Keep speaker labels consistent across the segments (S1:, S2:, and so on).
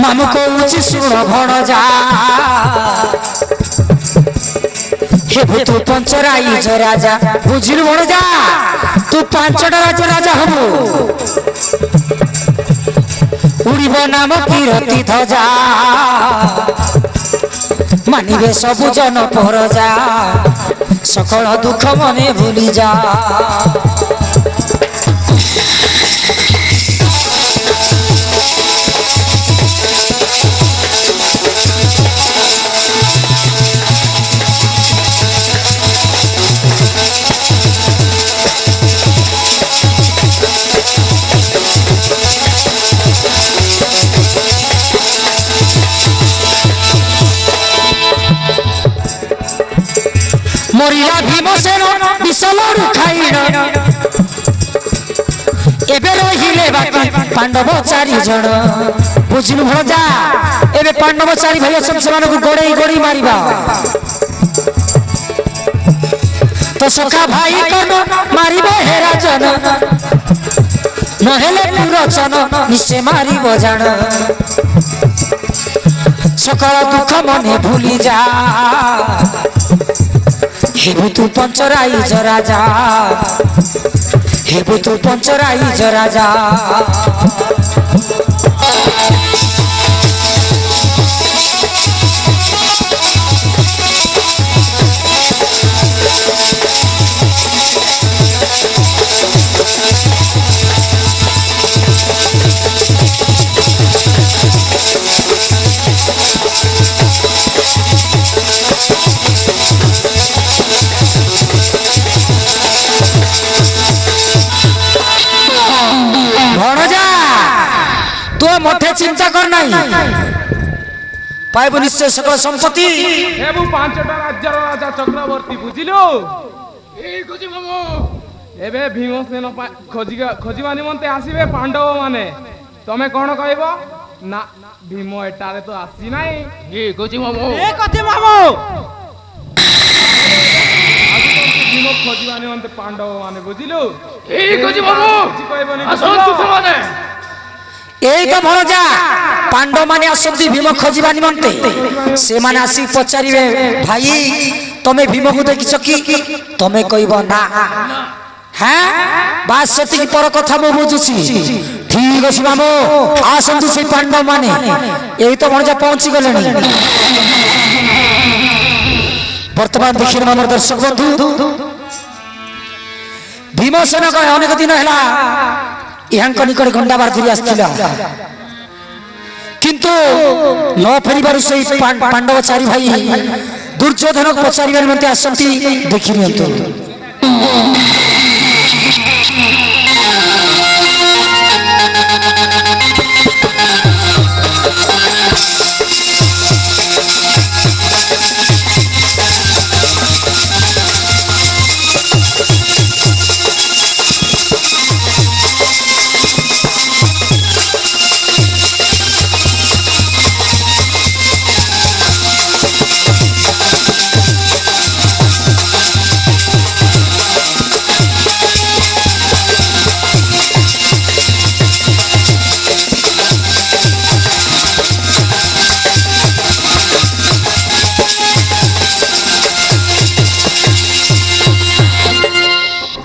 S1: मामू कौची सुन भणजा हे तू पंचराई जो राजा बुझिल भणजा तू पांचटा राज्य राजा हबु उड़ीब नाम कीरति ध्वजा मानिबे सबु जन परजा सकल दुख मने भूली जा मरिला भीमसेन विषलरू खाइन एबे रहिले बाकी पांडव चारि जण बुझिलु भणजा एबे पांडव चारि भाई अछन सेमानकु गोड़े गोड़ी मारिबा तो सखा भाई कन मारिबो हे राजन नहेले पुरचन निश्चय मारिबो जान सकल दुख मने भूली जा हेबु तू पंचराई जो राजा हेबु तू पंचराई जो राजा मठे चिंता कर नहीं पाइब निश्चय सकल संपत्ति
S2: हेबु पांचटा राज्यर राजा चक्रवर्ती बुझिलो ए खोजी मामू एबे भीमसेन खोजिबा निमंते आसीबे पांडव माने तमे कोन कहइबो ना भीम एटारे तो आसी नाही ए खोजी मामू भीम खोजिबा निमंते पांडव माने बुझिलो ए खोजी मामू असंतु समाने
S1: यही तो भणजा पांडव माने आसती भीम खोजिबा निमंते से माने आसी पचारिबे भाई तमे भीम को देखिछ कि तमे कहइबो ना हां बात सती की पर कथा मो बुझुछी ठीक अछि मामो आसंतु से पांडव माने यही तो भणजा पहुंची गलेनी वर्तमान देखिन हमर दर्शक बंधु भीमसेन को अनेक दिन हला यहाँ निकट गंडा बार धरी आसला किंतु न फेरिबारु से पांडव चारि भाई दुर्योधन को पचारिबार निमंते आसंती देखि नियंतु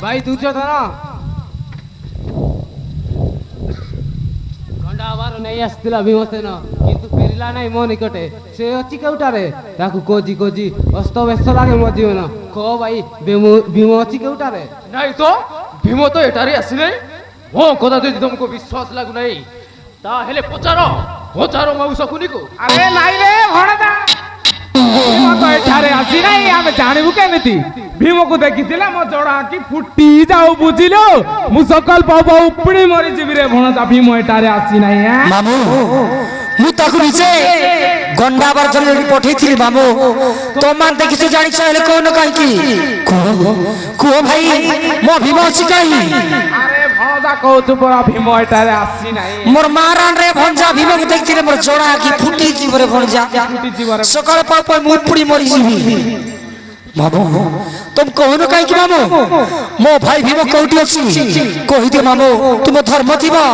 S2: भाई दुर्योधन गंडा आवार नहीं आसला भीमसेन किंतु फेरिला नहीं मो निकटे से अछि केउटारे ताकू कोजी कोजी अस्त व्यस्त लागे मो जीवन को भाई भीम अछि केउटारे नहीं तो भीम तो एटारे आसी नहीं मो कदा दे तुमको विश्वास लागु नहीं ता हेले पचारो मौ सकुनी को अरे नाही रे भणदा भीम तो एटारे आसी नहीं आमे जानिबु केमिति भीम को देखिथिला मो जोड़ा की फुटी जाऊ बुझिलो मु सकल पाऊ उपड़ी मरी जीवी रे भणजा भीम एटारे आसी नहीं
S1: मामू मु ताकु निचे गंडा बार धरी पठेइथिली मामू तो मान देखिछु जानिछ हेले कोन काई की को भाई मो भीम अछि काई
S2: अरे भणजा कहतु परा भीम एटारे आसी नहीं
S1: मोर मारान रे भणजा भीम को देखिथिले मोर जोड़ा की फुटी जीव रे भणजा सकल पाऊ मु उपड़ी मरी जीवी मामू तुम कहनो काई कि मामू मो भाई भीम कोठी अछि कहि दे मामू तुम धर्म थिबा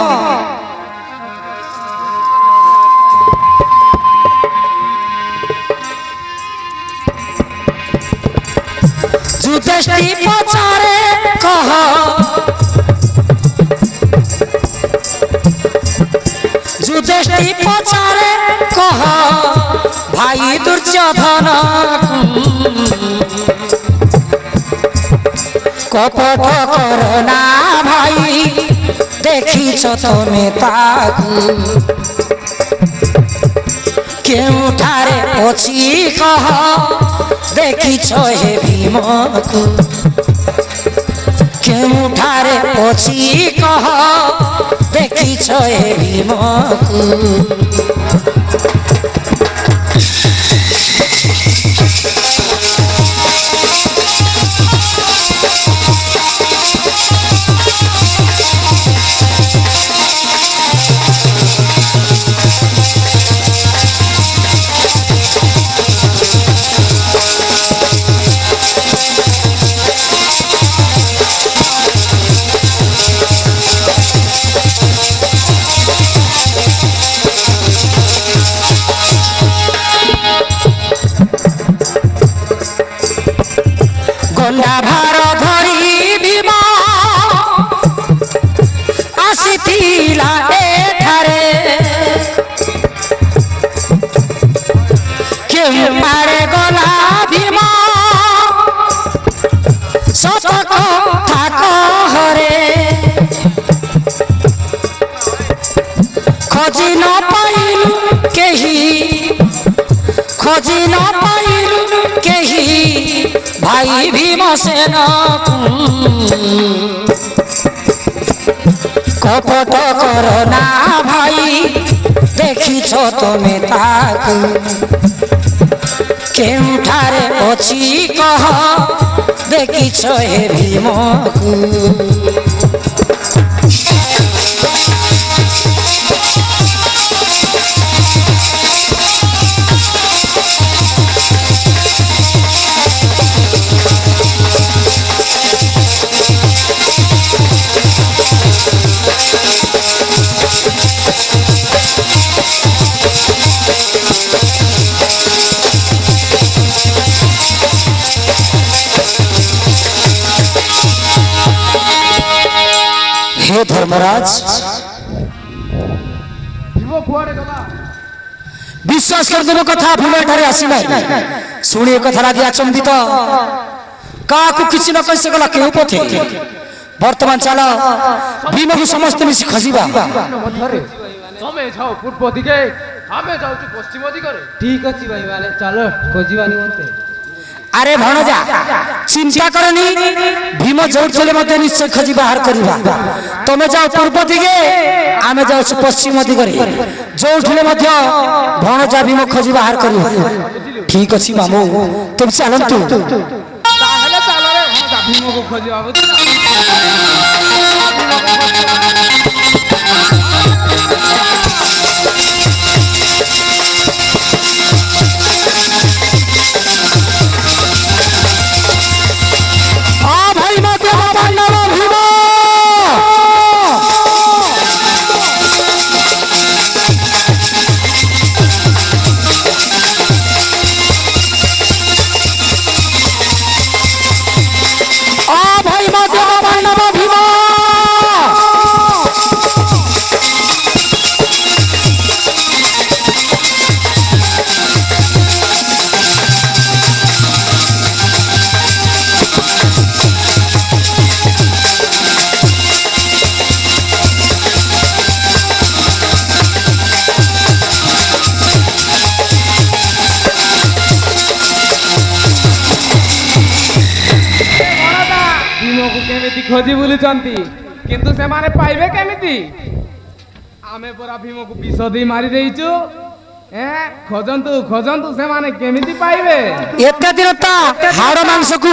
S1: ଯୁଧିଷ୍ଠି ପଚାରେ କହ ଯୁଧିଷ୍ଠି ପଚାରେ କହ ଭାଇ ଦୁର୍ଯ୍ୟୋଧନ কপট করনা ভাই দেখিছ তুমি তাকু কেউঠারে অছি কহ দেখিছ হে ভীমকু কেউঠারে অছি কহ দেখিছ হে ভীমকু গন্ডা ভার ধরি ভীম আসিথিলা এঠারে কেউ পারে গলা ভীম সত কথা কহরে খোঁজি ন পাইলু কেহি খোঁজি ন পাইলু কেহি ভাই ভীমসেন কপট কর না ভাই দেখিছ তুমি তাকু কেউঠারে অছি কহ দেখিছ হে ভীমকু হে ধর্মরাজ
S2: ভীম কুয়াড়ে গলা
S1: বিশ্বাস করদেব কথা ভীম এঠারে আসি নাই শুনি এ কথা লাগি আচম্বিত কাহাকু কিছু ন কই সে গলা কেউ পথে বর্তমান চাল ভীমকু সমস্ত মিশি খজিবা
S2: ମଧ୍ୟରେ ତମେ ଯାଅ ପୂର୍ବ ଦିଗେ ଆମେ ଯାଉଛୁ ପଶ୍ଚିମ ଦିଗରେ ଠିକ ଅଛି ଭାଇ ମାନେ ଚାଲ ଖୋଜିବା ନିମନ୍ତେ
S1: আরে ভণজা চিন্তা করনি ভীম যোউঠলে মধ্যে নিশ্চয় খোঁজি বাহার করিবা তুমি যাও পূর্ব দিকে আমি যাচ্ছি পশ্চিম দিগরে যোউঠলে মধ্য ভণজা ভীম খোঁজি বাহার করিবা ঠিক আছে মামু তুমি চালন্তু
S2: ତାହେଲେ ଚାଲ ରେ ଭୀମକୁ ଖୋଜିବା ବୁଝିଲ ଖୋଜି ବୁଲୁଛନ୍ତି କିନ୍ତୁ ସେମାନେ ପାଇବେ କେମିତି ଆମେ ପରା ଭୀମକୁ ବିଷ ଦେଇ ମାରି ଦେଇଛୁ ଖୋଜନ୍ତୁ ଖୋଜନ୍ତୁ ସେମାନେ କେମିତି ପାଇବେ
S1: এতে দিনতা হাড় মাংসকু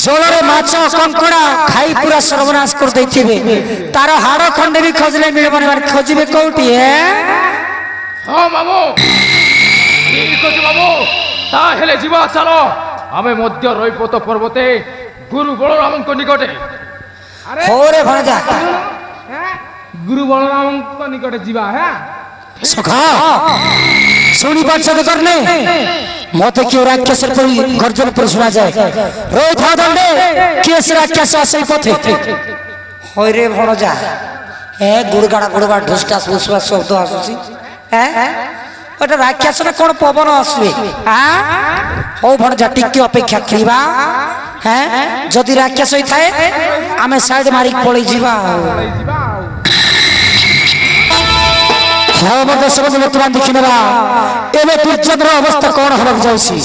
S1: জলরে মাছ কঙ্কড়া খাই পুরা সর্বনাশ করে দেইছিবে তার হাড় খন্ডে বি খোঁজলে মিলবনি মানে খোঁজিবে কোউটি
S2: হ্যাঁ মামু ঠিক আছে মামু তাহলে ଯିବା ଚାଲ ଆମେ ମଧ୍ୟ ରଇପତ ପର୍ବତେ গুরু বলরামଙ୍କ নিকটে আরে
S1: হোরে ভণজা
S2: গুরু বলরামଙ୍କ নিকটে ଯିବା হ্যাঁ
S1: সখা শুনি পাচ্ছ তো করনে মতে কেউ রাক্ষসের গর্জন করে শোনা যায়, রই থা দণ্ডে কে সে রাক্ষস আসে এই পথে। হয় রে ভণজা, হ্যাঁ গুড়গাড়া গুড়গাড় ঢুসটাস ফুসফাস শব্দ আসুছি, হ্যাঁ ওটা রাক্ষস না কোন পবন আসবে। হ্যাঁ ও ভণজা টিকে অপেক্ষা করিবা, হ্যাঁ যদি রাক্ষস হই থাকে আমি সাইড মারি পড়ে যাবা। হ্যাঁ মধ্যে সমাজ বর্তমান দেখি নেবা এবে দুর্যোধনের অবস্থা কোন হবার যাইছি।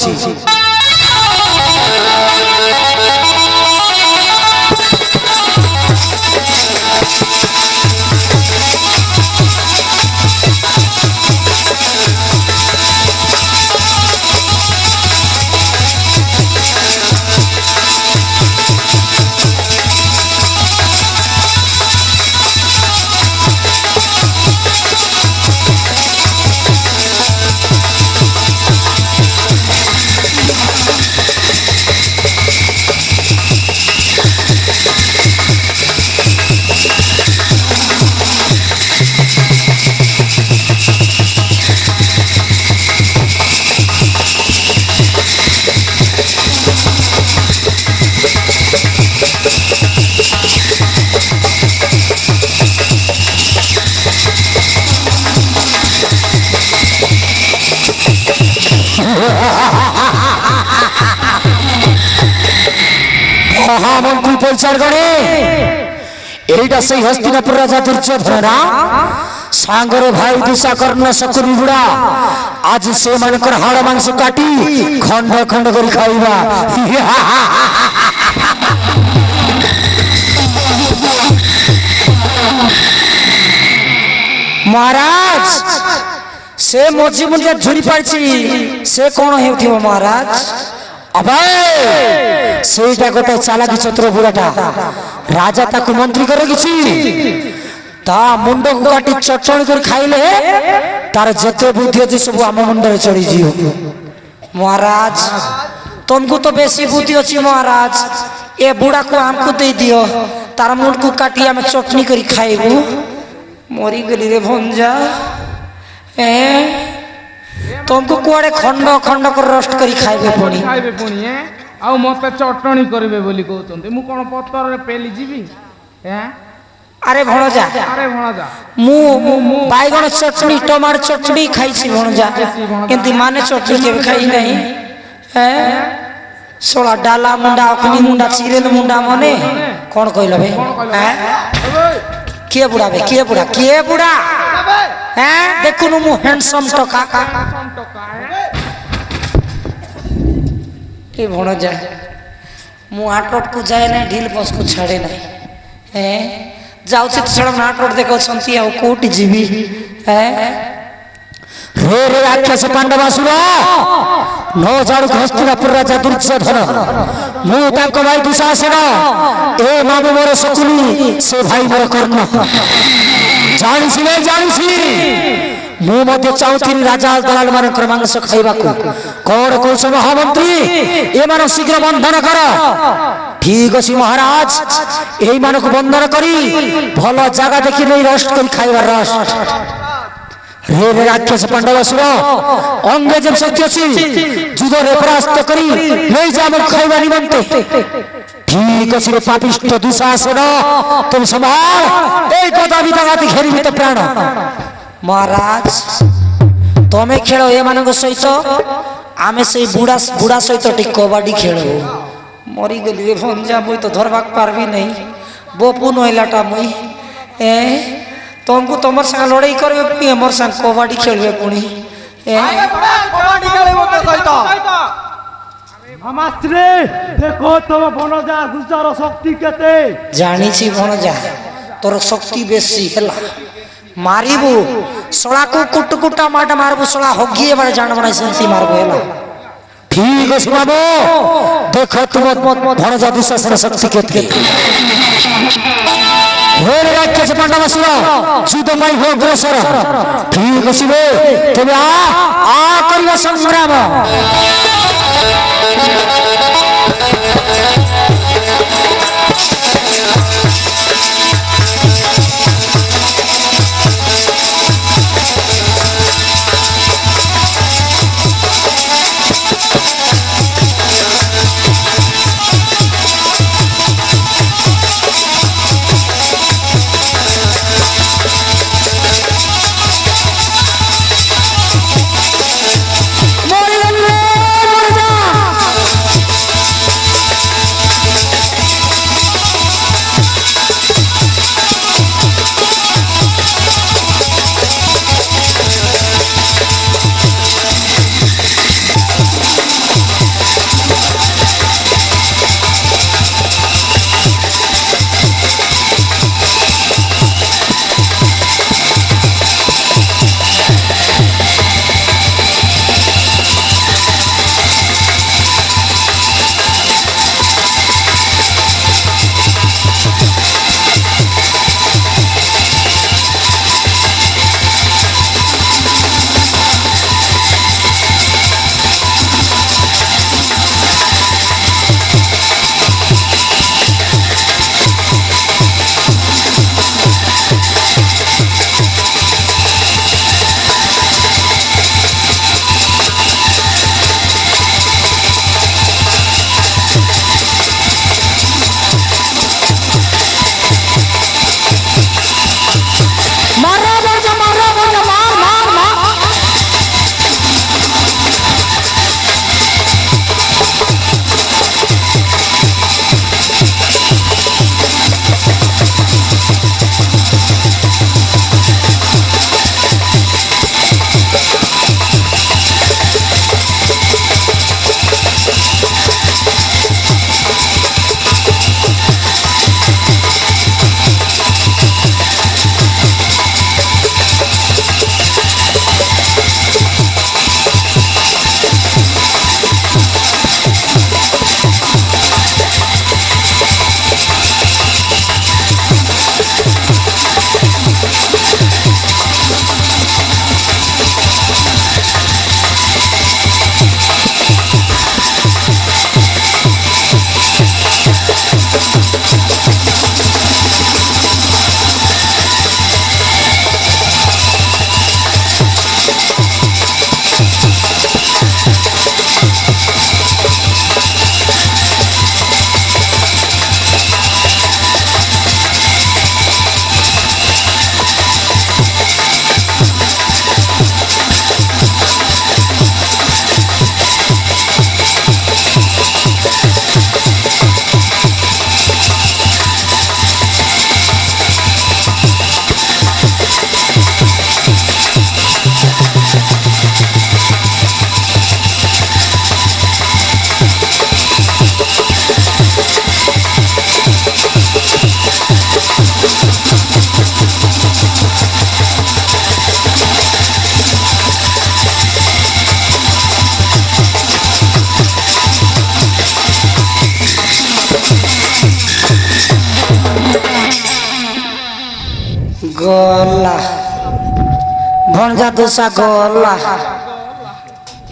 S1: মহামন্ত্রী পরিচার করে এইটা সেই হস্তিনাপুর রাজা দুর্যোধন না সাঙ্গর ভাই দুঃশাকর্ণ শকুনি বুড়া আজ সে মানকর হাড় মাংস কাটি খন্ড খন্ড করে খাইবা। মহারাজ সে মজি মজিয়া ঝুরি পাইছি সে কোন হেউথিব মহারাজ? अबे সেইটা গোটে চালাকি চতুর বুড়াটা রাজা তাকে মন্ত্রী করে গেছি তা মুন্ডକୁ কাটি চটচড়ি করে খাইলে তার যেতে বুদ্ধি আছে সব আম মুন্ডরে চড়ি জিও। মহারাজ तुमको तो बेसी बुद्धि अच्छी महाराज, ए बुढ़ा को हमको दे दियो तार मुंड को काटी आम चटनी करी खाइबू। मरी गली रे भंजा ए तुमको कुआड़े खंड खंड कर रोस्ट करी खाइबे पुणी
S2: आउ मते चटणी करिवे बोली कहउतंते मु कोन पत्तर रे पेली जीवी हैं।
S1: अरे भणजा मु बाइगण चटनी टमाटर चटनी खाइছি भणजा কিন্তু माने चटनी के खाई नहीं हैं। सोला डाला मुंडा अखनी मुंडा चिरेल मुंडा मने कोन कइल बे हैं। के बुढ़ा बे के बुढ़ा हैं देखुनु मु हैंडसम टका ए भणजा मु आटट को जाए ना ढील बस को छाड़े ना हैं जाउछि तो सड़म नाटोट देखो संती आ कोट जीवी हैं। रे रे राक्षस पांडवासुर नो जाडु हस्तिनापुर राजा दुर्योधन मु ताको भाई दुशासन ए मामु मोर शकुनी से भाई मोर कर्ण जानिछि नै जानिछि मु मते चाउथिनी राजा दलाल मान मांस खाइबा को कोन कौश महामंत्री ए मान शीघ्र बंधन कर। ठीक अछि महाराज एई मान को बंधन करी भलो जगह देखि नै रोस्ट कर खाइबा रोस्ट। रे रे राक्षस पांडवासुर अंगे जब शक्ति अछि जुद रे परास्त करी नै जामन खाइबा निमंते। ठीक अछि रे पापिष्ट दुशासन तुम संभाल ए कदा विदागाती घेरी तो प्राण। महाराज तमे खेल ए मान सहित आमे से बुढ़ा बुढ़ा सहित टी कबाडी खेल। मरी गली रे भंजा मुई तो धरबाक पारबी नहीं बपु नइलाटा मुई ए तुमको तुमर संग लड़ाई करबे मोर संग कबाडी खेलबे पुणी ए
S2: कबाडी खेलबो तो सहित मास्टरे देखो तुम बनजा दुचार शक्ति केते
S1: जानी छी बनजा तोर शक्ति बेसी हला मारिबू सळा को कुट कुटा माट मारबू सळा होगिए बारे जान बना संती मारबू हला। ठीक है बाबू देखो तुम भणजा दुशासन शक्ति केते होर राक्षस पांडवासुर जुद माई हो ग्रसर। ठीक अछि बे तबे आ करिया संग्राम। গলা ভଣଜা দোষা গলা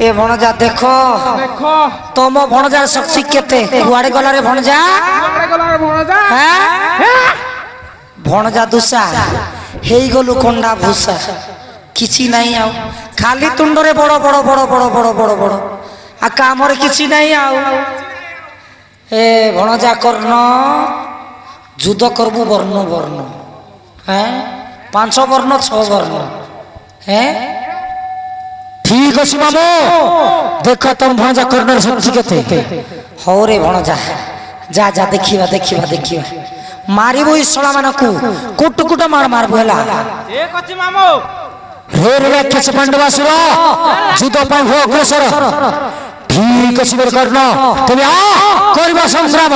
S1: এ ভଣজা দেখো
S2: দেখো
S1: তম ভଣଜାର শক্তি কেতে কুଆଡେ গলা রে ভଣଜা
S2: কুଆଡେ গলা রে ভଣଜা
S1: হ্যাঁ ভଣଜା দোଷା ହେଇଗଲୁ କଣ୍ଡା ଭୂଷା କିଛି ନାହିଁ ଆଉ ଖାଲି ତୁଣ୍ଡରେ ବଡ ବଡ ବଡ ବଡ ବଡ ବଡ ବଡ ଆଉ କାମରେ କିଛି ନାହିଁ ଆଉ ଏ ଭଣଜା କର୍ଣ୍ଣ ଯୁଦ୍ଧ করবু বর্ণ বর্ণ হ্যাঁ 5 বর্ণ 6 বর্ণ হ্যাঁ ঠিক আছে মামু দেখো তম ভଣଜା কর্ণর শক্তি কেতে হও রে ভଣଜା যা যা দেখিবা দেখিবা দেখিবা মারিবু এই শলা মানকু কুট কুট মার মারবু হেলা
S2: এ কচি মামু
S1: হে রে কিছু পাণ্ডবাসুর যুদ্ধ পাই হো অগ্রসর ঠিক আছে বীর কর্ণ তুমি আ করিবা সংগ্রাম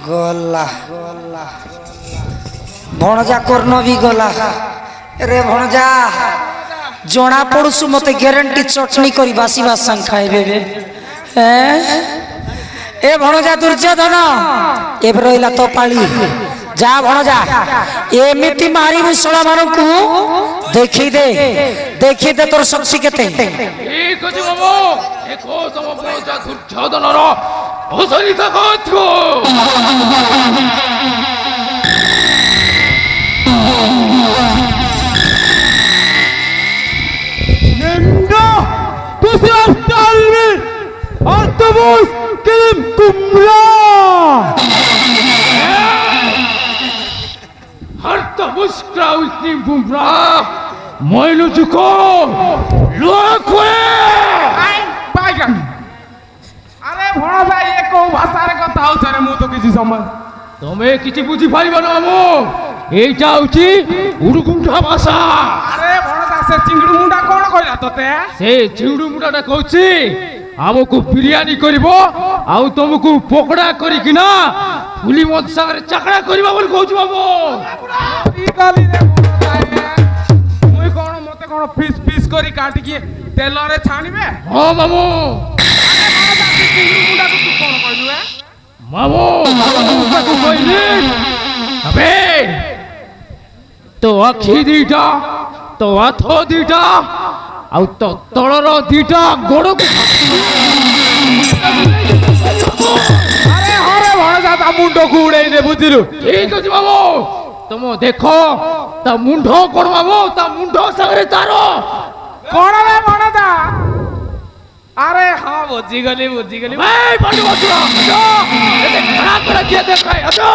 S1: গলা ভଣଜା কর্ণ ବି গলা রে ভଣজা জনা পড়ুছু মতে গ্যারান্টি চটনি করি বাসিবা সাং খাইবে হ্যাঁ এ ভଣଜা দুর্যোধন এবে রইলা তো পালি যা ভଣଜা এমিতি মারিবু শলা মানকু দেখি দে তোর শক্তি কেতে
S2: ঠিক আছে মামু দেখো তম ভଣଜা দুর্যোধনর অসরিতা কছো Nenda tu siap talmi Artabus kirim kumra Artabus kraus nim kumra Moilu juko Luakwe Ai bagan আরে ভরা ভাই এ কোন ভাষার কথা হচ্ছে রে মু তো কিছু সময় তুমি কিছু বুঝি পারিবা না মামু এইটা হচ্ছে উড়ুকুণ্ঠা ভাষা আরে ভরা সে চিংড়ি মুন্ডা কোন কইলা তোতে সে চিংড়ি মুন্ডাটা কইছি আমকু বিরিয়ানি করিব আউ তুমকু পকড়া করিকি না ফুলি মদ সাগরে চাকড়া করিবা বলি কইছি বাবু ঠিক আলি রে মুই কোন মতে কোন পিস পিস করি কাটি কি তেলরে ছানিবে ও মামু মামু কইলি আবে তো আখি দিটা তো হাত দিটা আউ তো তলর দিটা গোড় আরে হরে ভণজা তা মুন্ডକୁ উড়াই দে বুঝিলু ঠিক আছে বাবু তুমি দেখো তা মুন্ড কোন বাবু তা মুন্ড সাগরে তার କଣ ବେ ମଣଦା? আরে হ্যাঁ বুঝিগলি বুঝিগলি এই বড় বসুরা আজো এতে খারাপ করে দিয়ে দেখাই আজো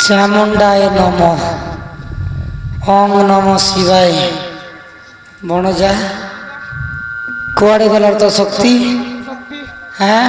S1: চামুণ্ডায় নম ওং নম শিবায়। বনজা কুয়াড়ে গেলার তো শক্তি? হ্যাঁ